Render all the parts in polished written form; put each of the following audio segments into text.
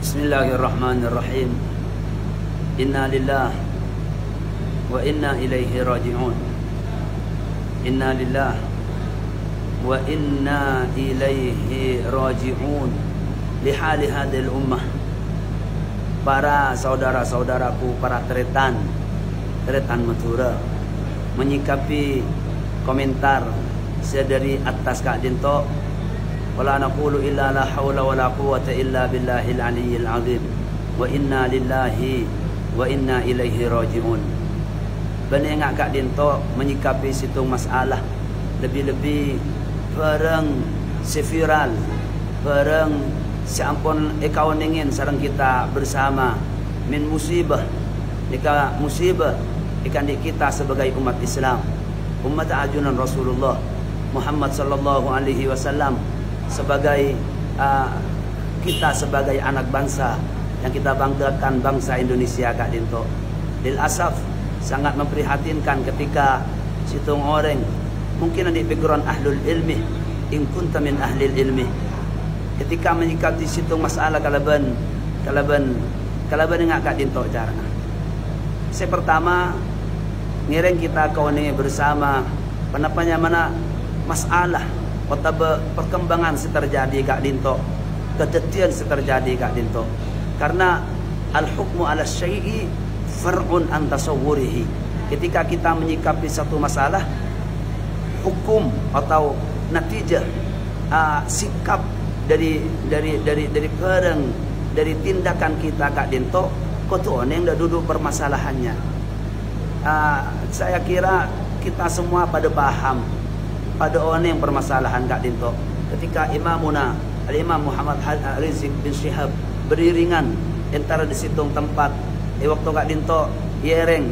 Bismillahirrahmanirrahim. Inna lillah wa inna ilaihi raji'un. Inna lillah wa inna ilaihi raji'un. Lihali hadil ummah. Para saudara-saudaraku, para tretan Madura, menyikapi komentar saya dari atas Kak Dinto, wala naqulu illa la hawla wala quwwata illa billahil aliyyil azim wa inna lillahi wa inna ilaihi raji'un. Benar Kak Dinto menyikapi situ masalah lebih-lebih bareng seviral, bareng seampun ekawan ingin sarang kita bersama min musibah ika musibah ikan di kita sebagai umat Islam, umat ajunan Rasulullah Muhammad sallallahu alaihi wasallam, sebagai kita sebagai anak bangsa yang kita banggakan, bangsa Indonesia Kak Dinto. Lil asaf sangat memprihatinkan ketika situng orang mungkin di pikiran ahlul ilmi, in kunta min ahlil ilmi, ketika menyikapi situng masalah kalaban enggak Kak Dinto cara. Saya pertama ngiring kita kau ini bersama penapanya mana masalah atau perkembangan terjadi Kak Dinto, kedetian terjadi Kak Dinto, karena al-hukmu ala syai'i far'un an tasawwurihi. Ketika kita menyikapi satu masalah, hukum atau natijah sikap dari tindakan kita Kak Dinto, kotoan yang dah duduk permasalahannya. Saya kira kita semua pada paham pada orang yang permasalahan Kak Dinto. Ketika Imamuna Al-Imam Muhammad Rizik bin Syihab beriringan antara di situng tempat waktu Kak Dinto yereng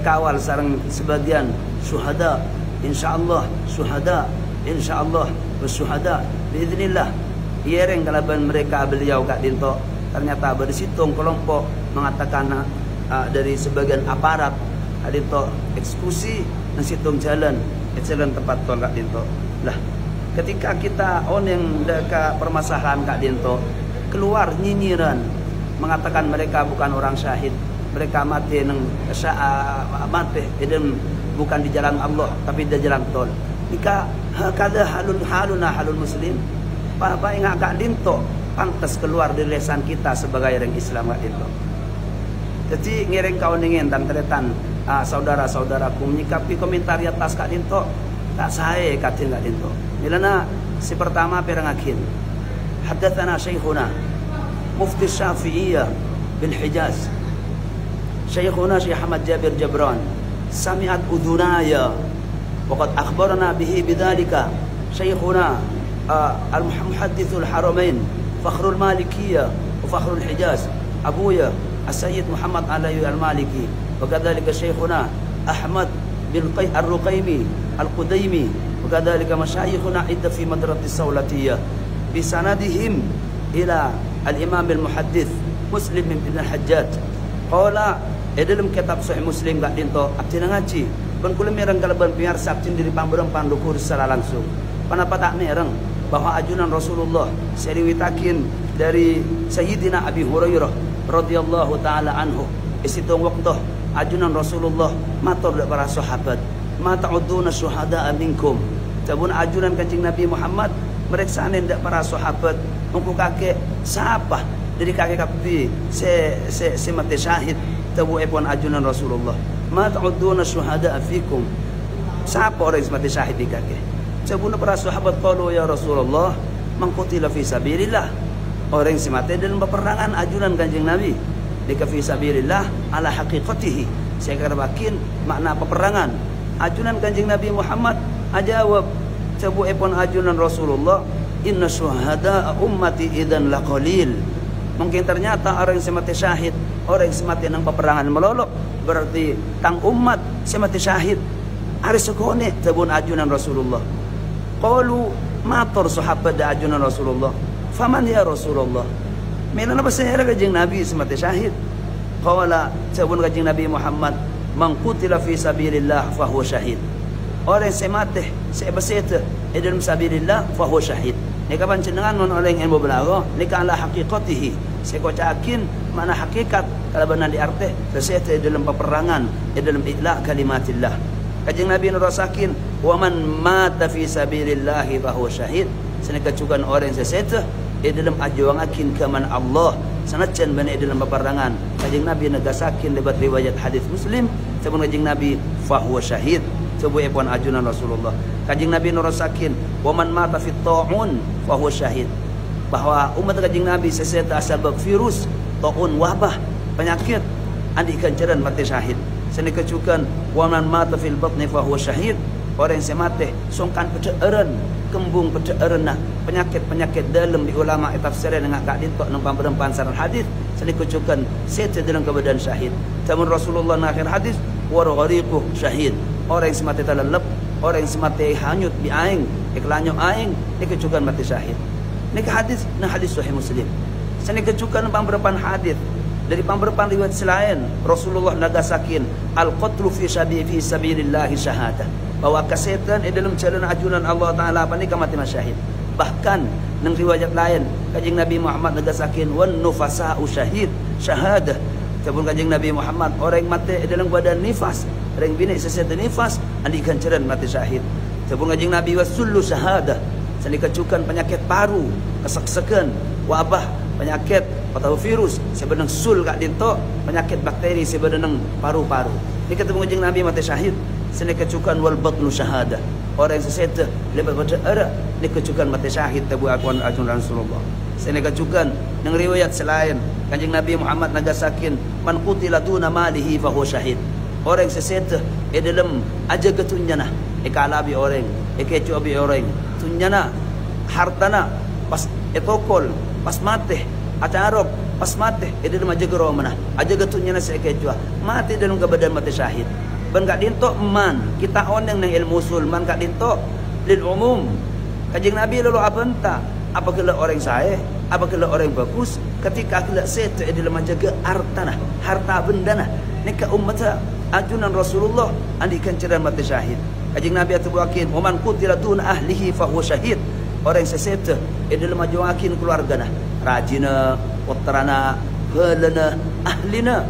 kawal sarang sebagian syuhada, insyaallah syuhada, insyaallah bersyuhada biiznillah, yereng kalaban mereka beliau Kak Dinto, ternyata bersitung kelompok mengatakan dari sebagian aparat Kak Dinto eksekusi dan situng jalan tempat tol Kak Dinto. Lah, ketika kita yang dekat permasalahan Kak Dinto, keluar nyinyiran mengatakan mereka bukan orang syahid, mereka mati bukan di jalan Allah tapi di jalan tol. Jika kada halul muslim, apa yang Kak Dinto pantas keluar dari lisan kita sebagai orang Islam Kak Dinto. Jadi ngiring kau ingin dan teretan saudara-saudaraku menyikapi komentar atas Kak Dinto, tak saya katin Kak Dinto. Milana si pertama perangakin. Hadatsana Syekhuna Mufti Syafi'iyah bil Hijaz, Syekhuna Syekh Ahmad Jabir Jabran, sami'at udhunaya wa qad akhbarana bihi bidzalika Syekhuna al-Muhaddithul Haramain Fakhrul Malikiyah wa Fakhrul Hijaz Abuya As-Sayyid Muhammad Alawi Al-Maliki, وكذلك شيخنا أحمد بن الرقيمي القديمي، وكذلك مشايخنا عدة في مدرسة السولتية بسندهم إلى الإمام المحدث مسلم بن الحجاج قال dalam kitab Sahih Muslim Kak Dinto abdina ngaji ban kula mireng kalaban piar sabtin diri pambereng pandukur secara langsung panapa tak mireng bahwa ajunan Rasulullah seriwitakin dari Sayyidina Abi Hurairah radhiyallahu taala anhu isitung waktu ajunan Rasulullah matur para sahabat, ma ta'uduna syuhada minkum, sabun ajunan Kanjeng Nabi Muhammad mereka ndak para sahabat mengku kakek siapa dari kakek kapi se mati syahid tabu epon ajunan Rasulullah, ma ta'uduna syuhada fikum, siapa orang yang mati syahid di kakek. Sabun para sahabat qalu ya Rasulullah man qutila fi sabilillah, orang yang mati dalam peperangan ajunan Kanjeng Nabi dika fi sabilillah ala haqiqatihi. Saya katakan makna peperangan ajunan Kanjeng Nabi Muhammad ajawab sabu epon ajunan Rasulullah, inna syuhada ummati idan laqalil. Mungkin ternyata orang yang mati syahid, orang yang mati nang peperangan melolok, berarti tang umat mati syahid ari sekone sabun ajunan Rasulullah. Qalu matur sahabat da ajunan Rasulullah, faman ya Rasulullah, Melan apa saya Kanjeng Nabi semati syahid. Qala sabun Kanjeng Nabi Muhammad, man qutila fi sabilillah fa huwa syahid. Orang semate sebesete dalam sabilillah fa huwa syahid. Ni kapan cenengan non orang yang berbelaga ni ala haqiqatihi Saya kau cakin mana hakikat kalau benar diarti sesete dalam peperangan dalam i'la kalimatillah. Kanjeng Nabi nurasakin wa man mata fi sabilillah fa huwa syahid. Senekacukan orang sesete dalam ajuangakin ke man Allah sanajan benar dalam peperangan. Kanjeng Nabi negasakin lewat riwayat hadis Muslim sebelum kanjeng Nabi fa huwa syahid. Sebuah puan ajunan Rasulullah. Kanjeng Nabi nurasakin wa man mata fi ta'un fa huwa syahid. Bahawa umat kanjeng Nabi seseta sebab virus, taun, wabah, penyakit andi kancaran mati syahid. Seni kecukan wa man mata fil batni fa huwa syahid. Orang yang mati songkan pedeureun, kembung pedeureun penyakit dalam di ulama tafsir dengan kak ditok nang pamberempan saran hadis. Seni kecukan sete dalam keadaan syahid. Tamun Rasulullah akhir hadis wa ghariqu syahid. Orang yang mati terlelep, orang yang mati hanyut di aing, iklanyo aing, ni kecukan mati syahid. Ini hadis, nah hadis Sahih Muslim. Saya kecukan pamberpan hadis dari pamberpan riwayat selain Rasulullah nagasakin al-qatlu fi sabilillah syahadah. Bahwa kesehatan dalam jalan ajunan Allah Taala apa ni kematian syahid. Bahkan nang riwayat lain kanjeng Nabi Muhammad nagasakin wan nufasa'u syahid syahadah. Sebelum kanjeng Nabi Muhammad orang yang mati dalam badan nifas, orang bini sesat nifas andi kancaran mati syahid. Sebelum kanjeng Nabi wasullu syahadah. Seni kecukan penyakit paru, kesek-seken, wabah, penyakit atau virus sebenarnya sul kat dinto, penyakit bakteri sebenarnya paru-paru. Ini ketemu kanjeng Nabi mati syahid. Seni kecukan wal batnu syahadah. Orang yang sesat lebat pada era ni kecukan mati syahid tabu akuan ajunan Rasulullah. Seni kecukan nang riwayat selain kanjeng Nabi Muhammad nagasakin man qutila duna malihi fa huwa syahid. Orang yang sesat dalam aja ketunyana ikalabi orang, ikecuabi orang, tunyana hartana pas etokol pas mati atarab pas mati dalam aja gero mana aja ketunyana sekecua mati dalam keadaan mati syahid. Ben gak dinto man kita oneng nang ilmu usul man gak dinto lil umum. Kanjeng Nabi lalu apa entah apa kala orang saya apa kala orang bagus ketika kala set dalam aja ke harta bendana nika ummata ajunan Rasulullah andi kancaran mati syahid. Kanjeng Nabi atubakin wa man qutila dun ahlihi fa huwa syahid. Orang yang sesete dalam ajuakin keluargana rajina putrana helena ahlina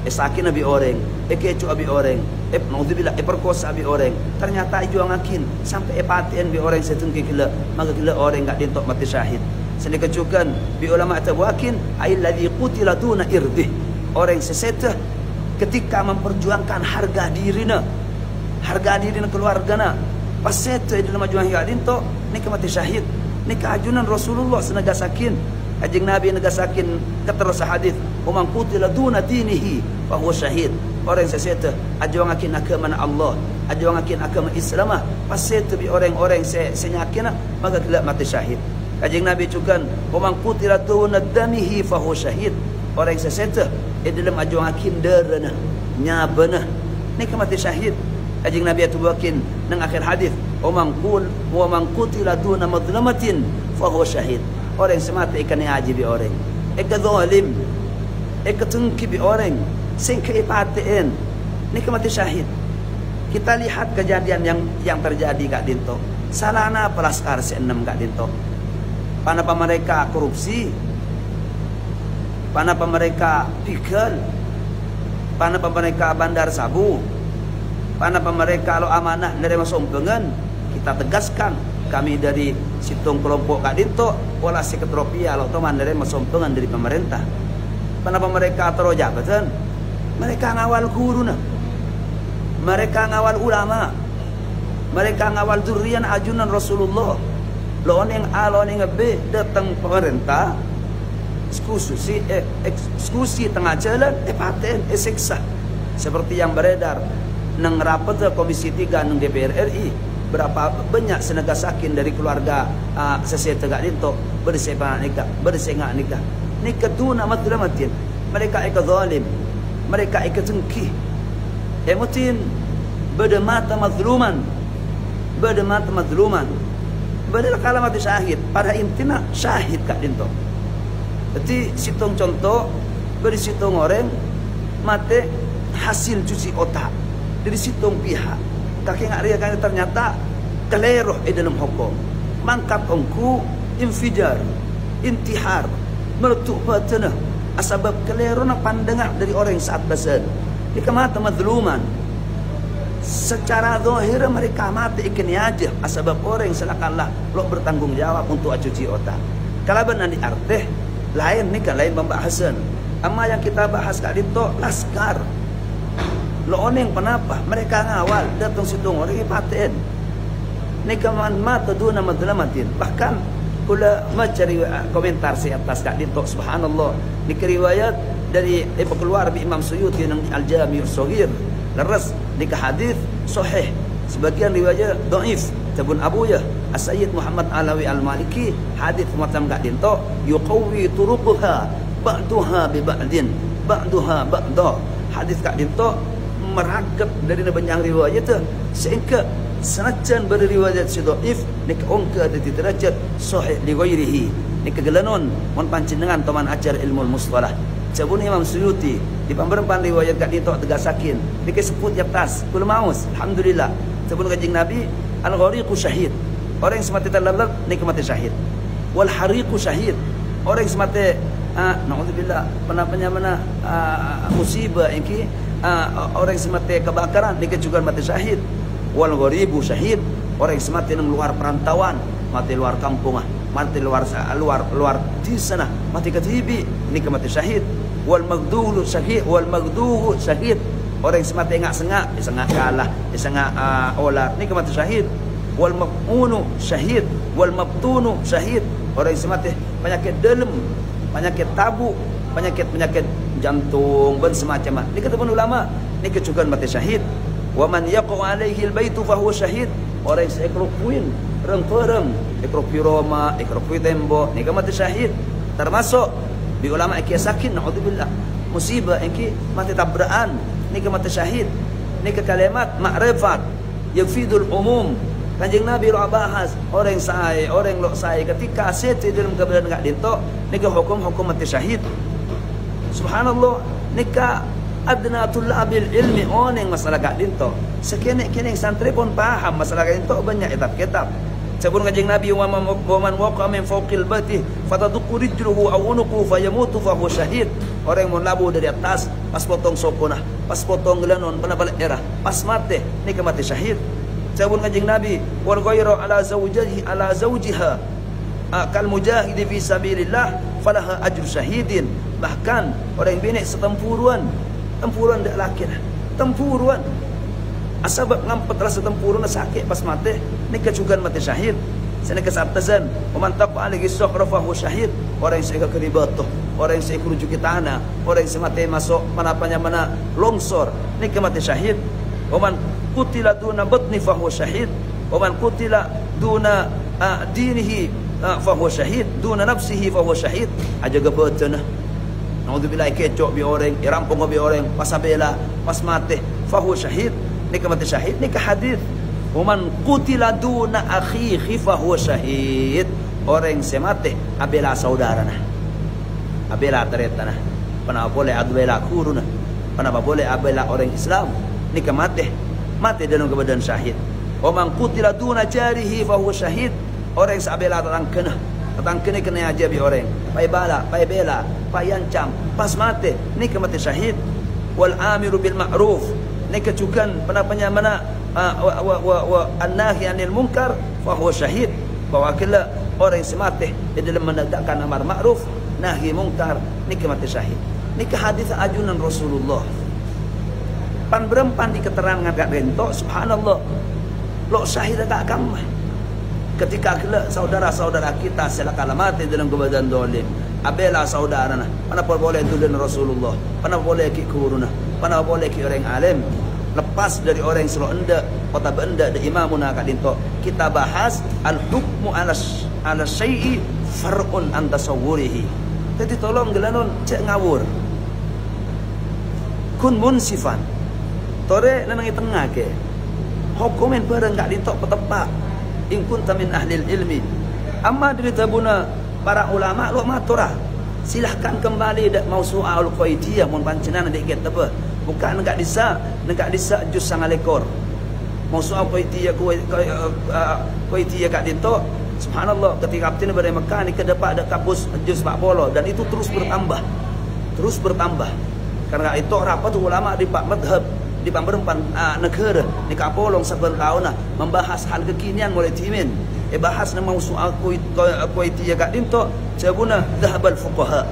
sakin abi orang kecu abi orang naudzubillah perkosa abi orang ternyata ajuakin sampai epatien bi orang setengki gila maka gila orang enggak dintok mati syahid. Seni kecukan bi ulama atubakin ai ladzi qutila duna irdih. Orang yang sesete ketika memperjuangkan harga dirina keluargana pas sete dalam ajuan enggak dintok ni mati syahid. Ni keajunan Rasulullah senagasakin kanjeng Nabi negasakin keterus hadis umman qutila duna dinihi fa huwa syahid. Orang sesete ajuangakin agama Allah, ajuangakin agama Islam pas sete bi orang-orang senyakina maka gelak mati syahid. Kanjeng Nabi juga umman qutila duna damihi fa huwa syahid. Orang sesete dalam ajuangakin darana nyabana ni mati syahid. Kanjeng Nabi atubakin nang akhir hadis umman qutila duna madlamatin fa huwa syahid. Orang semata ikan haji bi orang eka zalim eka tengki bi orang sing keipaten ni mati syahid. Kita lihat kejadian yang terjadi kak dinto salana pelaskar se-6 kak dinto panapa mereka korupsi, panapa mereka pikir, panapa mereka bandar sabu, panapa mereka lo amanah dari masompengan. Kita tegaskan kami dari situng kelompok kak dinto wala sekretropia lo teman dari masompengan dari pemerintah. Panapa mereka taruh jabatan, mereka ngawal guruna, mereka ngawal ulama, mereka ngawal durian ajunan Rasulullah. Lo yang A lo yang B datang pemerintah eksekusi tengah jalan paten siksa seperti yang beredar nang rapat Komisi 3 nang DPR RI. Berapa banyak senagasakin dari keluarga sesete gak dinto bersepak nikah nikah duna madlamatin. Mereka eka zalim, mereka eka tengki emutin berdemata mazluman badal kalamat syahid pada intina syahid kak dinto. Jadi situng contoh beri situng orang mate hasil cuci otak dari situng pihak kakek ngak ria kan ternyata keleroh dalam hukum mangkat ongku infijar intihar meletup batana asbab kelerona pandangan dari orang yang saat basan jika mata madluman secara zahir mereka mati ikan aja asbab orang yang selakallah lo bertanggung jawab untuk cuci otak kalau benar di artih lain ni kan lain pembahasan amma yang kita bahas kali itu laskar lo oneng kenapa mereka ngawal datang situng orang yang paten ni kaman mata duna madlamatin bahkan kula mencari komentar si atas kak dito subhanallah ni riwayat dari keluar bi Imam Suyuti nang Al-Jami' As-Shaghir leres ni hadis sahih sebagian riwayat dhaif tabun Abuya As-Sayyid Muhammad Alawi Al-Maliki hadis macam kak dito yuqawi turuqha ba'daha bi ba'din ba'daha ba'da hadis kak dito merakap dari banyak riwayat sehingga senajan berriwayat si dhaif nek ongka di derajat sahih li ghairihi nek gelanon mon panjenengan teman ajar ilmu mustalah sabun Imam Suyuti di pamberpan riwayat kat ditok tegasakin nek sebut atas kul maus alhamdulillah sabun kanjeng Nabi al-ghariqu syahid orang yang semati terlalat nek mati syahid wal hariqu syahid orang yang semati naudzubillah mana musibah iki orang yang semati kebakaran nek juga mati syahid wal gharibu syahid orang yang mati nang luar perantauan mati luar kampung mati luar di sana mati ketibi ini mati syahid wal magdulu syahid wal magduhu syahid orang yang mati sengak kalah sengak olah ini mati syahid wal maqunu syahid wal mabtunu syahid orang yang mati penyakit dalam penyakit tabu penyakit jantung dan semacam ini kata ulama ini juga mati syahid wa man yaqu alaihi albaytu fa huwa syahid orang yang ekropuin reng-pereng ekropi Roma ekropi tembok ni mati syahid termasuk di ulama kiasakin naudzubillah musibah iki mati tabraan ni mati syahid ni kalimat ma'rifat yafidul umum kanjeng Nabi lo bahas orang sai orang lo sai ketika sete dalam kebenaran gak dito ni hukum mati syahid subhanallah nikah adna tulabil ilmi oneng masalah gak dinto sekene-kene santri pun paham masalah gak dinto banyak kitab-kitab sabun kanjeng Nabi wa man waqa min fawqil bati fatadqu rijluhu aw unuqu fayamutu fa huwa syahid orang yang labu dari atas pas potong sokonah pas potong gelanon pernah balik era pas mati ni mati syahid sabun kanjeng Nabi wal ghairu ala zawjiha kal mujahid fi sabilillah falaha ajru syahidin bahkan orang yang bini setempuruan dak laki tempuruan asbab ngampet rasa tempuruan sakit pas mati ni kecugan mati syahid sana kesabtazan man taqa alaihi sahra fa huwa syahid orang yang saya keribatoh orang yang saya kerujuki tanah orang yang mati masuk mana longsor ni mati syahid man qutila duna batni fa huwa syahid man qutila duna dinihi fa huwa syahid duna nafsihi fa huwa syahid aja gabatana naudzubillah kecok bi orang rampung bi orang pas bela pas mati fa huwa syahid ni mati syahid ni hadis man qutila duna akhihi fa huwa syahid orang yang mati abela saudara nah abela tereta nah pana boleh abela kuruna pana boleh abela orang Islam ni mati dalam keadaan syahid man qutila duna jarihi fa huwa syahid orang yang abela tetangkena kena aja bi orang pai bela pai ancam pas mati ni mati syahid wal amiru bil ma'ruf ni kecukan penapanya mana wa an-nahi 'anil munkar fa huwa syahid bahwa kala orang yang mati di dalam menegakkan amar ma'ruf nahi munkar ni mati syahid ni hadis ajunan Rasulullah pan berempan di keterangan gak bentok subhanallah lo syahid tak kamah ketika saudara-saudara kita selakala mati dalam keadaan dolim abela saudara nah mana boleh tulen Rasulullah mana boleh ki kuruna mana boleh ki orang alim lepas dari orang yang selo enda kota benda de imamuna kadinto kita bahas al hukmu ala syai'i far'un an tasawwurihi jadi tolong gelanon cek ngawur kun munsifan tore nanang tengah ke hukumin bareng gak ditok petepak in kunta min ahli ilmi amma dari tabuna para ulama lo maturah silahkan kembali dak mausu'ah al-qaidiyah mun pancenan dak get apa bukan enggak disa juz 9 lekor mausu'ah qaidiyah qaidiyah kat dito Subhanallah, ketika Abtin berada di Mekah ni kedapat ada kapus juz 40 dan itu terus bertambah. Terus bertambah. Karena itu apa tu ulama di Pak Madhab di pemberempan negara di kapolong saben tahun membahas hal kekinian mulai timin. Bahas nama soal kuwaitiyah kat dinto cabuna dhahabal fuqaha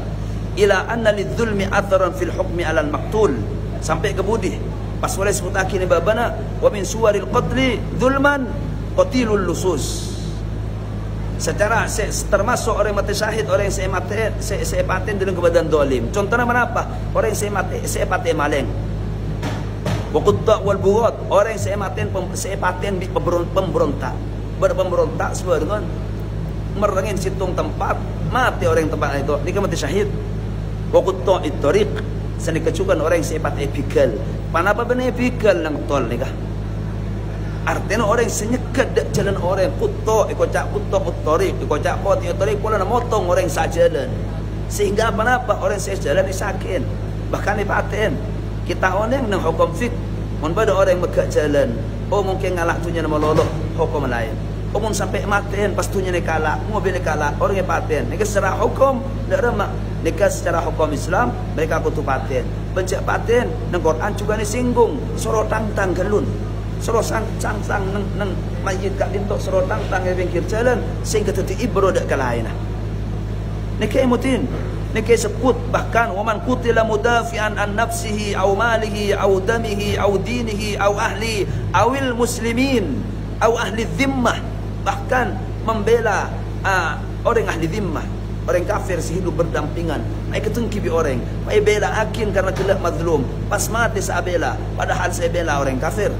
ila anna lidzulmi atharan fil hukmi ala al-maqtul sampai ke budi pas boleh sebut akhir ni babana wa min suwaril qatli zulman qatilul lusus. Secara termasuk orang mati syahid, orang yang saya paten dalam keadaan zalim. Contohnya kenapa? Orang yang saya paten maling. Wa qutta wal bughat, orang yang saya paten pemberontak. Berpemberontak sebenarnya merengin situng tempat mati orang tempat itu ni mati syahid. Wa qutta at-tariq, seni kecukan orang yang saya paten pikal. Panapa benar pikal nang tol ni kah? Artinya orang senyekat jalan orang kuto, ikocak kuto kutorik, ikocak poti kutorik, pula nak motong orang sajalan. Sehingga apa orang saya jalan disakin, bahkan dipaten. Kita orang yang hukum fik, mun pada orang yang megak jalan, oh mungkin ngalak tunya nama loloh hukum lain. Oh mun sampai maten, pas tunya ni kalah, mobil ni kalah, orang yang paten. Nika secara hukum, dak remak. Nika secara hukum Islam, mereka kutu paten. Bencak paten, nang Quran juga ni singgung, soro tang-tang gelun. Soro sang nang mayit kat dintok soro tang-tang di pinggir jalan sehingga teti ibro dak kalaina. Nika imutin, nika sebut bahkan waman qutila mudafi'an an nafsihi aw malihi aw damihi aw dinihi aw ahli awil muslimin aw ahli dhimmah, bahkan membela orang ahli dhimmah, orang kafir sehidup berdampingan. Mai ketengki bi orang, mai bela akin karena kelak mazlum. Pas mati saya bela, padahal saya bela orang kafir.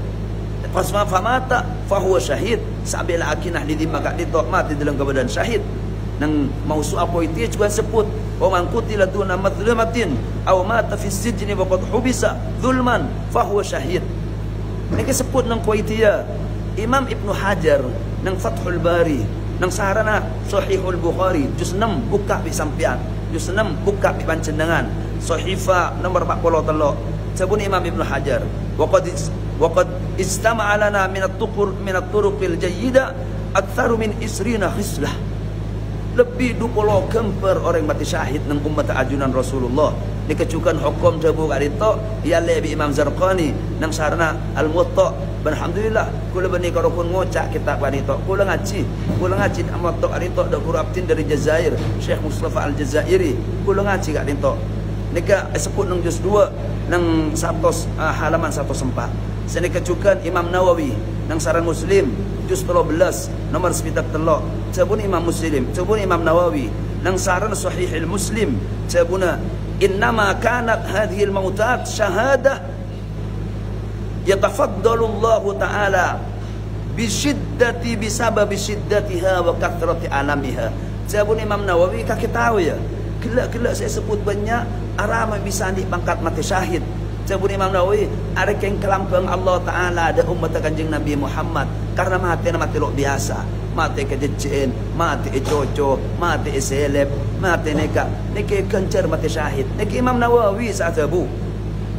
Pas famata fahuwa syahid, sabila akinah di maka ditok mati dalam keadaan syahid. Nang mausu apa itu juga sebut wa man qutila duna madlumatin aw mata fi sijni wa qad hubisa zulman fahuwa syahid. Niki sebut nang kuwaitiyah Imam Ibnu Hajar nang Fathul Bari nang sarana Sahihul Bukhari juz 6 buka bi sampean, juz 6 buka bi panjenengan sahifa nomor 43 sabun Imam Ibnu Hajar وقد استمع لنا من الطرق الجيدة أكثر من 20 خصلة. Lebih 20 kemper orang mati syahid nang umat ajunan Rasulullah. Dikecukan hukum jabu kali itu ialah bi Imam Zarqani nang sarana Al-Muwatta. Alhamdulillah kula bani karo pun ngocak kitab kali itu. Kula ngaji Al-Muwatta kali itu dak guru abtin dari Jazair, Syekh Mustafa Al-Jazairi. Kula ngaji kali itu. Nika sebut nang juz 2 nang 100 halaman 104. Sini kecukan Imam Nawawi nang saran Muslim juz 13 nomor 93 cabun Imam Muslim cabun Imam Nawawi nang saran Sahihil Muslim cabuna innama kanat hadhihi al-mautat syahadah yatafaddalu Allah taala bisyiddati bisababi syiddatiha wa kathrati alamiha. Cabun Imam Nawawi kaki tahu ya, kelak saya sebut banyak arama bisa di pangkat mati syahid. Cabut Imam Nawawi ada keng kelampang Allah Ta'ala ada umat kanjeng Nabi Muhammad karena mati luar biasa, mati kejecen, mati coco, mati seleb, mati neka kencer mati syahid. Neka Imam Nawawi saat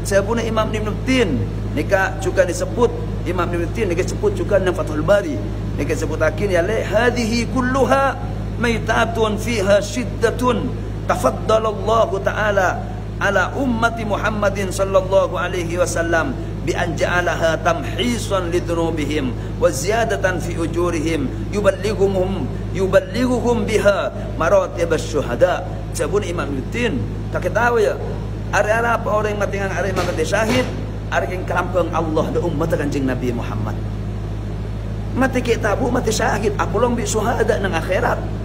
sabuna Imam Ibn Tin neka juga disebut Imam Ibn Tin neka sebut juga dalam Fathul Bari neka sebut akin ya le hadhihi kulluha maitatun fiha shiddatun tafaddalallahu ta'ala ala ummati Muhammadin sallallahu alaihi wasallam bi an ja'alaha tamhisan lidhunubihim wa ziyadatan fi ujurihim yuballighuhum biha maratib asy-syuhada. Sabun Imam Ibn tak tahu ya ada apa orang mati ngang are mati syahid are keng kelampang Allah da umat kanjeng Nabi Muhammad mati ke tabu mati syahid apolong bi syuhada nang akhirat.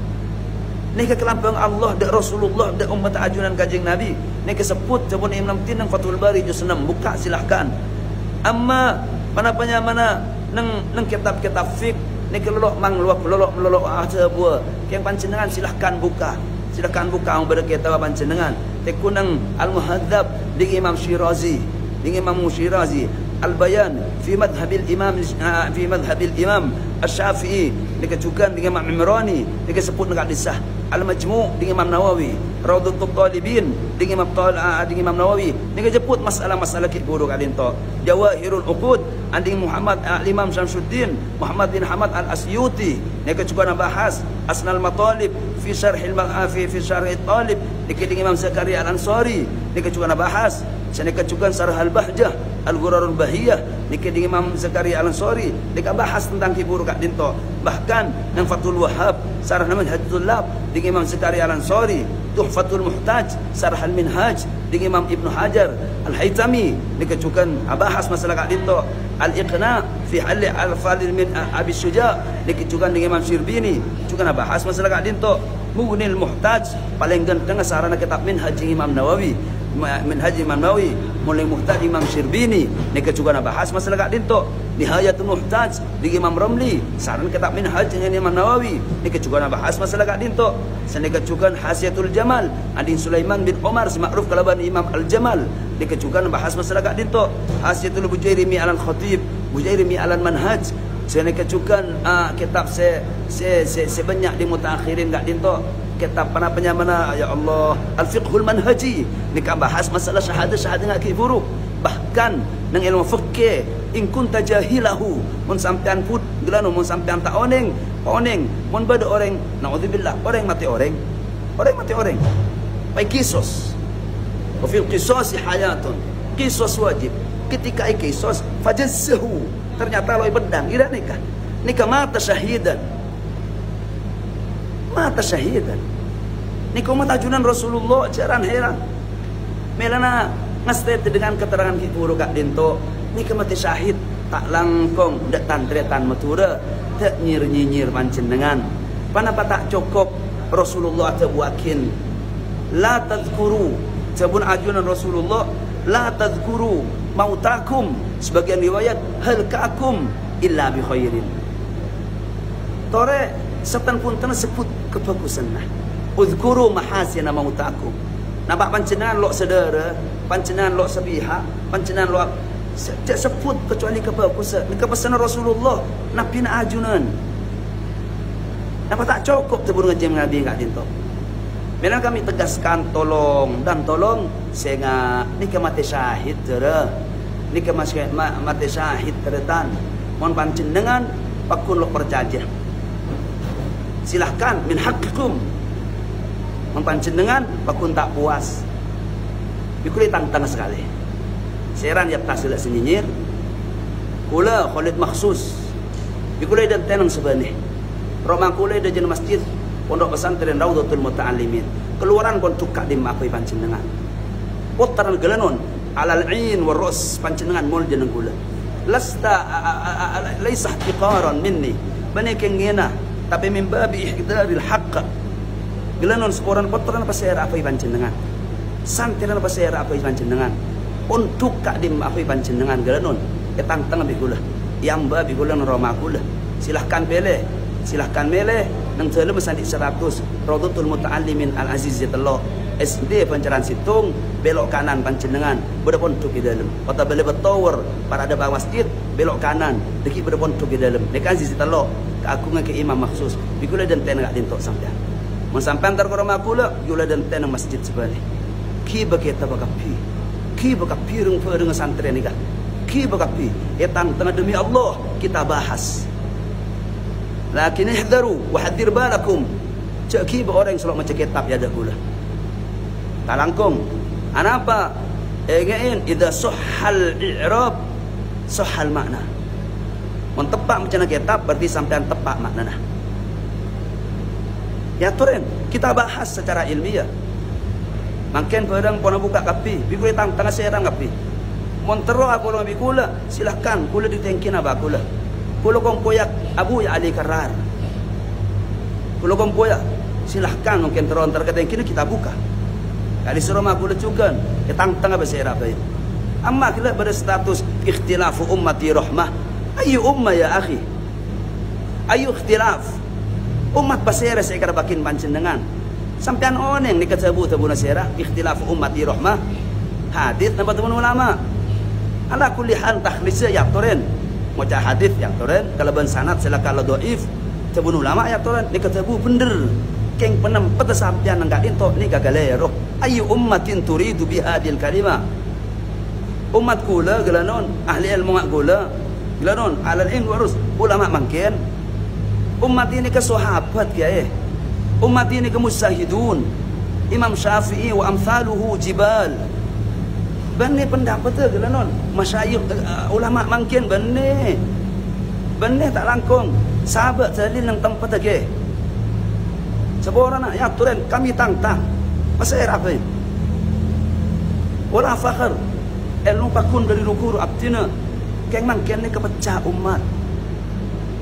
Nika kelampang Allah da Rasulullah da umat ajunan kanjeng Nabi. Nika sebut cabun Imam Tin nang Fathul Bari juz 6 buka silahkan. Amma mana nang kitab-kitab fik nika lolok ada buah yang panjenengan silahkan buka. Silahkan buka ang pada kitab panjenengan. Tekun nang Al-Muhadzab di Imam Syirazi, Al-Bayan fi madhhabil Imam Asy-Syafi'i nika juga dengan Imam Imrani nika sebut nang hadisah Al-Majmu' dengan Imam Nawawi, Rawdatul Talibin dengan Imam Nawawi. Ni jemput masalah-masalah ki guru kadin to. Jawahirul Uqud anding Muhammad Imam Syamsuddin Muhammad bin Hamad Al-Asyuti. Ni juga nak bahas Asnal Matalib fi syarh fi syarh Talib dengan Imam Zakaria Al-Ansari. Ni juga nak bahas Sana juga Sarah Al-Bahjah Al-Ghurarul Bahiyah nikah dengan Imam Zakaria Al-Ansari. Dia bahas tentang hibur kat dinto. Bahkan yang Fathul Wahhab Sarah Manhajul Lab dengan Imam Zakaria Al-Ansari. Tuhfatul Muhtaj Sarah Al-Minhaj dengan Imam Ibn Hajar Al-Haytami. Dia juga bahas masalah kat dinto. Al-Iqna fi hal al-Fadil min Abi Syuja. Dia juga dengan Imam Syirbini juga bahas masalah kat dinto. Mughnil Muhtaj paling ganteng sarana kitab Minhaj Imam Nawawi. Minhaj Imam Nawawi mulai Muhtaj Imam Syirbini. Nika juga nak bahas masalah kat dinto. Nihayatul Muhtaj di Imam Ramli saran kitab Minhaj dengan Imam Nawawi. Nika juga nak bahas masalah kat dinto. Senika juga Hasiatul Jamal Adin Sulaiman bin Omar semakruh kalaban Imam Al-Jamal. Nika juga nak bahas masalah kat dinto. Hasiatul Bujairimi Al-Khatib Bujairimi Al-Manhaj. Senika juga kitab sebanyak di mutaakhirin kat dinto. Kitab mana ya Allah Al-Fiqhul Manhaji ni kan bahas masalah syahadah dengan akid buruk. Bahkan nang ilmu fikih in kunta jahilahu mun sampean put gelano mun sampean tak oneng mun bada orang naudzubillah orang mati orang pai kisos wa fil qisas hayatun kisos wajib ketika kisos fajazzahu ternyata loi bedang ira nikah mata syahidan ni kau matajunan Rasulullah jaran heran melana ngastet dengan keterangan hiburu kak dinto ni mati syahid tak langkong dak tantretan matura tak nyir panjenengan panapa tak cukup Rasulullah tabuakin la tadhkuru sabun ajunan Rasulullah la tadhkuru mautakum sebagian riwayat hal ka'akum illa bi khairin tore setan pun sebut kebagusan nah uzkuru mahasina mautakum nampak pancenengan lok saudara pancenengan lok sepihak pancenengan lok tak sebut kecuali kebagusan ni kepesanan Rasulullah nabi na ajunan nampak tak cukup tebur ngajim nabi kat dinto memang kami tegaskan tolong sehingga ni ke mati syahid tera ni ke mati syahid teretan mohon pancenengan pakun lok perjajah silahkan min haqqikum mempancenengan pakun tak puas bikuli tantang sekali seran ya tasil senyinyir kula Khalid maksus bikuli dan tenang sebenih romang kula de jen masjid pondok pesantren Rawdatul Muta'allimin keluaran pun tukak di mapai pancenengan potaran gelanon alal ain warus pancenengan mul jeneng kula lasta laisa ihtiqaran minni bani kengena tapi min babi ihdaril haqq gelanon sekoran potaran pasera apa pancenengan santiran pasera apa pancenengan untuk kak dim apa pancenengan gelanon ketantang bi kula yang babi kula roma kula silahkan mele nang tele mesandik 100 Rawdatul Muta'allimin Al-Aziz Yatullah SD Pancaran Situng belok kanan pancenengan berpondok di dalam kota bele betower para ada bawah masjid belok kanan deki berpondok di dalam dekat Aziz Yatullah keagungan ke imam maksus bikula dan ten gak dintok sampean mun sampean tar karo makula yula dan ten masjid sebalik ki baketa bakapi rung dengan santri ni kah ki bakapi etang tengah demi Allah kita bahas lakin ihdaru wa hadir balakum cak ki orang selok macam kitab ya dak kula talangkong anapa egain idza sahhal i'rab sahhal makna mun tepak macam kitab berarti sampean tepak maknana ya turen kita bahas secara ilmiah makin pedang pona buka kapi bikuli tangtang serang kapi mun tero aku lo bikula silahkan kula ditengkin apa kula kompoyak Abu Ya Ali Karar kompoyak silahkan mungkin tero antar ketengkin kita buka kali seroma kula juga tangtang apa serang apa amma kila pada status ikhtilafu ummati rahmah ayu umma ya akhi ayu ikhtilaf umat pasera saya kira bakin pancenengan sampean oneng ni katabu tabuna sera ikhtilaf ummati rahmah hadis napa teman ulama ala kulli hal takhlisya ya toren maca hadis yang toren kalaban sanad selakala dhaif tabun ulama ya toren ni katabu bener keng penempet sampian enggak dinto ni gagalero. Ayu ummatin turidu bihadil kalimah. Umat kula gelanon ahli ilmu ngak kula gelanon alal ilm warus ulama mangken. Umat ini ke sahabat ya umat ini ke musahidun Imam Syafi'i wa amsaluhu jibal. Bani pendapat tu gelanon masyayikh ulama mangken bani tak langkung sahabat salin yang tempat lagi. Seborang nak ya turen kami tantang pasal apa ini? Wala fakhar ilmu pakun dari rukur abtina keng mangken ni kepecah umat.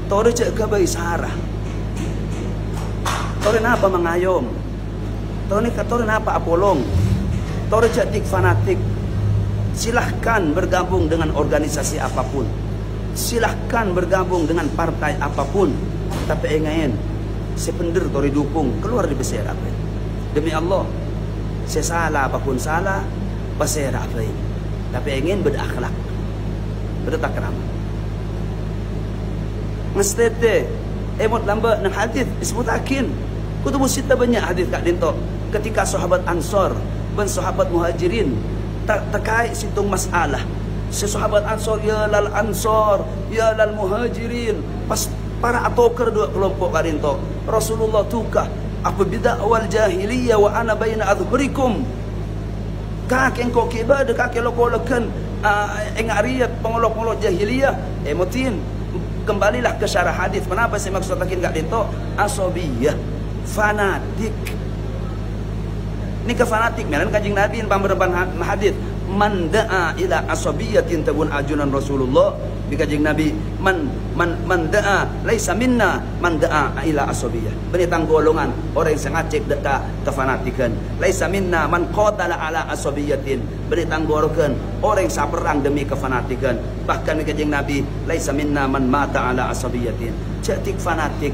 Tore cek ke bagi sarah. Tore napa mengayom? Tore napa apolong? Tore cek tik fanatik. Silahkan bergabung dengan organisasi apapun. Silahkan bergabung dengan partai apapun. Tapi ingatin, sepender tori dukung keluar di besar apa? Demi Allah, saya salah apapun salah, besar apa? Tapi ingin berakhlak, bertakramah. Mestete, emot lambat nang hadis disebutakin. Kutub sita banyak hadis kat dinto. Ketika sahabat Ansor dan sahabat Muhajirin terkait situng masalah. Sahabat Ansor ya lal Ansor, ya lal Muhajirin. Pas para atoker dua kelompok kadinto. Rasulullah tukah apa bidah awal jahiliyah wa ana baina adhurikum. Kakek engkau kibar kakek lokolokan engariyat pengolok-olok jahiliyah. Emotin kembalilah ke syarah hadis. Kenapa saya maksud takin kat dinto? Asabiyah, fanatik. Ini ke fanatik melan kanjeng Nabi pamberban hadis man da'a ila asabiyatin tabun ajunan Rasulullah di kanjeng Nabi man da'a laisa minna man da'a ila asabiyah. Benitang golongan orang yang sengacek dekat kefanatikan. Laisa minna man qatala ala asabiyatin. Benitang golongan orang yang saperang demi kefanatikan. Bahkan di kanjeng Nabi laisa minna man mata ala asabiyatin. Cetik fanatik.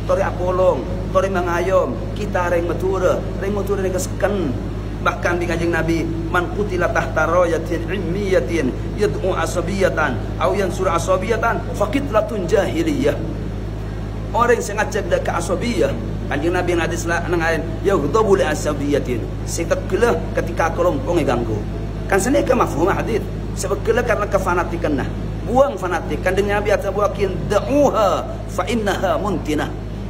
Tori apolong, tori mengayom, kita reng matura ni keseken. Bahkan di kanjeng Nabi, man qutila tahta rayatin ilmiyatin yad'u asabiyatan aw yansur asabiyatan faqitlatun jahiliyah. Orang yang ngajak ke asabiyah, kanjeng Nabi yang hadis nang ain yaghdabu li asabiyatin. Seteklah ketika kelompok ganggu. Kan sini ke mafhum hadis. Sebeklah karena kefanatikan nah. Buang fanatik. Kanjeng Nabi atau buakin da'uha fa innaha muntinah.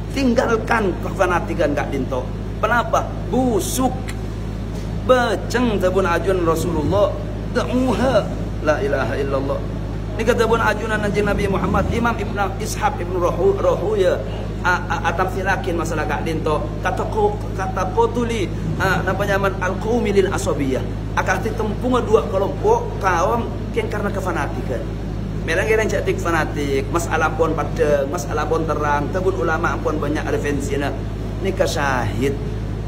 Tinggalkan kefanatikan kak dinto. Kenapa? Busuk beceng tabun ajunan Rasulullah. Da'uha la ilaha illallah. Ini kata bun ajunan Nabi Muhammad. Imam Ibn Ishaq Ibn Rahuya atam silakin masalah kak dinto. Kata qotuli namanya man al-qawmi lil asabiyah. Akan ditempung dua kelompok kaum karena kefanatikan. Mereka yang cetik fanatik, masalah pun pada, masalah pun terang, tabun ulama pun banyak referensinya. Nika syahid,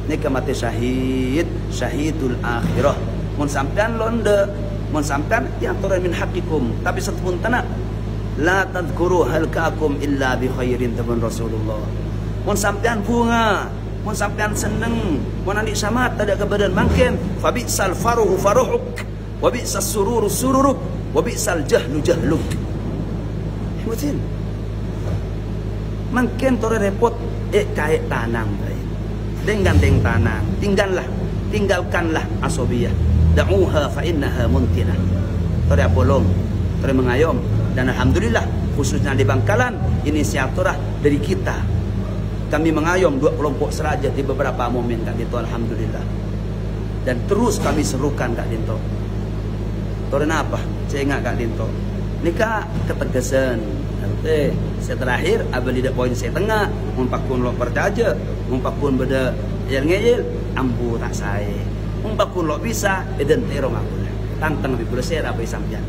nika mati syahid, syahidul akhirah. Mun sampean londe, mun sampean yang turun min hakikum. Tapi setpun tanah, la tadkuru halkakum illa bi khairin tabun Rasulullah. Mun sampean bunga, mun sampean seneng, mun andi samat ada kebadan mangken, fabisal faruhu faruhuk, wabisal sururu sururuk. Wabisal jahlu jahluk. Betul. Mungkin tore repot kait tanang baik. Dengan tanang, tinggalkanlah asobiyah. Da'uha fa innaha muntinah. Tore apolong, tore mengayom dan alhamdulillah khususnya di Bangkalan inisiatorah dari kita. Kami mengayom dua kelompok seraja di beberapa momen Kak Dinto alhamdulillah. Dan terus kami serukan Kak Dinto. Tore apa? Saya ingat Kak Dinto. Nikah ketegasan. Saya terakhir abang lidak poin saya tengah. Mumpakun lo percaja, mumpakun beda yang ngeyel, ambu tak saya. Mumpakun lo bisa, eden terong aku. Tantang lebih bersih apa sampean.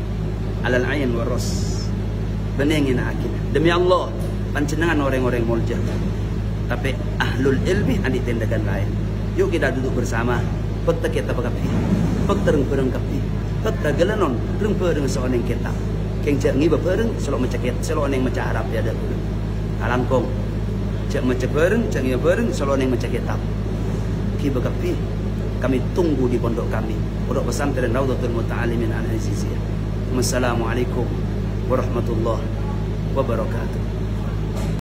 Alal ain waros. Benengin akin. Demi Allah, pancenengan orang-orang mulja. Tapi ahlul ilmi andi tindakan lain. Yuk kita duduk bersama. Pekta kita bakapi. Pekta reng kapi. Pekta gelanon reng pereng seorang kita. Keng cek ngi berpereng selok mencekit selok neng mencah harap dia ada dulu. Alangkong cek mencek pereng cek ngi berpereng selok neng mencekit tap. Ki bakapi kami tunggu di pondok kami. Pondok pesantren Raudhatul Muta'allimin Al-Aziziyah. Wassalamualaikum warahmatullahi wabarakatuh.